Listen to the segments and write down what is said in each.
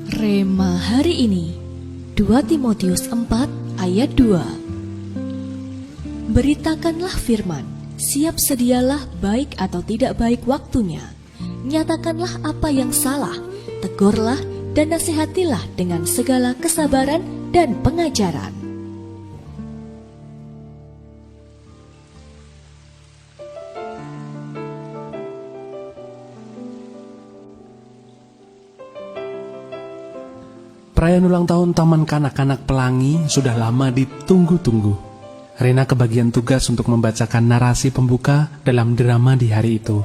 Rema hari ini 2 Timotius 4 ayat 2. Beritakanlah firman, siap sedialah baik atau tidak baik waktunya. Nyatakanlah apa yang salah, tegurlah dan nasihatilah dengan segala kesabaran dan pengajaran. Perayaan ulang tahun Taman Kanak-Kanak Pelangi sudah lama ditunggu-tunggu. Rena kebagian tugas untuk membacakan narasi pembuka dalam drama di hari itu.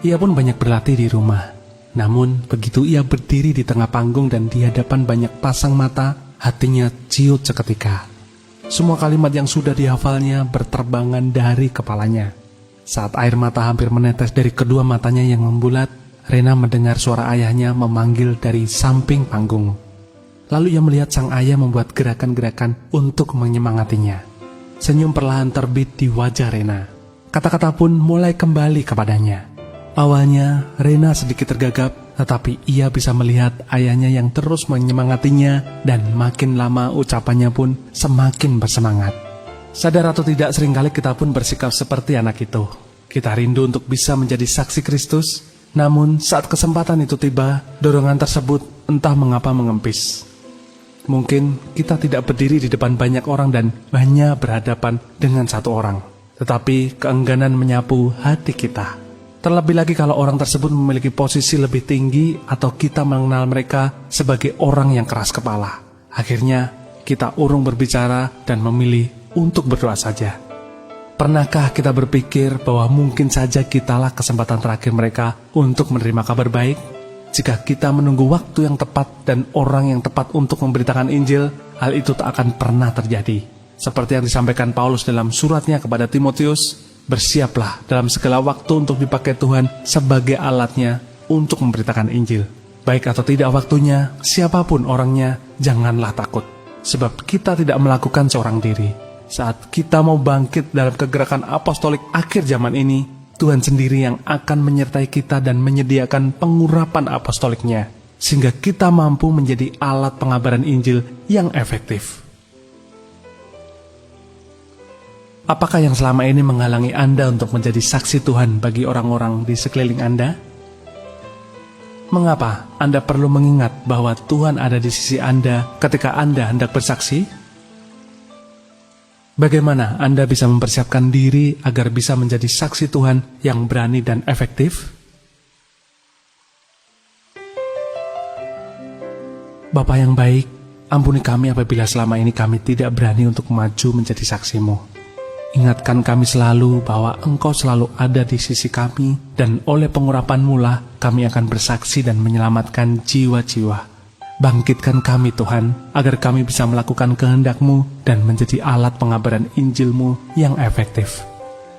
Ia pun banyak berlatih di rumah. Namun, begitu ia berdiri di tengah panggung dan di hadapan banyak pasang mata, hatinya ciut seketika. Semua kalimat yang sudah dihafalnya berterbangan dari kepalanya. Saat air mata hampir menetes dari kedua matanya yang membulat, Rena mendengar suara ayahnya memanggil dari samping panggung. Lalu ia melihat sang ayah membuat gerakan-gerakan untuk menyemangatinya. Senyum perlahan terbit di wajah Rena. Kata-kata pun mulai kembali kepadanya. Awalnya Rena sedikit tergagap, tetapi ia bisa melihat ayahnya yang terus menyemangatinya dan makin lama ucapannya pun semakin bersemangat. Sadar atau tidak, seringkali kita pun bersikap seperti anak itu. Kita rindu untuk bisa menjadi saksi Kristus, namun saat kesempatan itu tiba, dorongan tersebut entah mengapa mengempis. Mungkin kita tidak berdiri di depan banyak orang dan hanya berhadapan dengan satu orang, tetapi keengganan menyapu hati kita. Terlebih lagi kalau orang tersebut memiliki posisi lebih tinggi atau kita mengenal mereka sebagai orang yang keras kepala. Akhirnya kita urung berbicara dan memilih untuk berdoa saja. Pernahkah kita berpikir bahwa mungkin saja kitalah kesempatan terakhir mereka untuk menerima kabar baik? Jika kita menunggu waktu yang tepat dan orang yang tepat untuk memberitakan Injil, hal itu tak akan pernah terjadi. Seperti yang disampaikan Paulus dalam suratnya kepada Timotius, bersiaplah dalam segala waktu untuk dipakai Tuhan sebagai alatnya untuk memberitakan Injil. Baik atau tidak waktunya, siapapun orangnya, janganlah takut. Sebab kita tidak melakukan seorang diri. Saat kita mau bangkit dalam kegerakan apostolik akhir zaman ini, Tuhan sendiri yang akan menyertai kita dan menyediakan pengurapan apostoliknya, sehingga kita mampu menjadi alat pengabaran Injil yang efektif. Apakah yang selama ini menghalangi Anda untuk menjadi saksi Tuhan bagi orang-orang di sekeliling Anda? Mengapa Anda perlu mengingat bahwa Tuhan ada di sisi Anda ketika Anda hendak bersaksi? Bagaimana Anda bisa mempersiapkan diri agar bisa menjadi saksi Tuhan yang berani dan efektif? Bapa yang baik, ampuni kami apabila selama ini kami tidak berani untuk maju menjadi saksi-Mu. Ingatkan kami selalu bahwa Engkau selalu ada di sisi kami, dan oleh pengurapan-Mu lah kami akan bersaksi dan menyelamatkan jiwa-jiwa. Bangkitkan kami Tuhan, agar kami bisa melakukan kehendak-Mu dan menjadi alat pengabaran Injil-Mu yang efektif.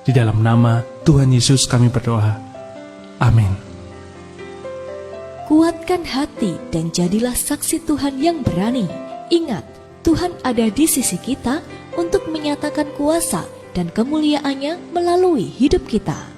Di dalam nama Tuhan Yesus kami berdoa. Amin. Kuatkan hati dan jadilah saksi Tuhan yang berani. Ingat, Tuhan ada di sisi kita untuk menyatakan kuasa dan kemuliaan-Nya melalui hidup kita.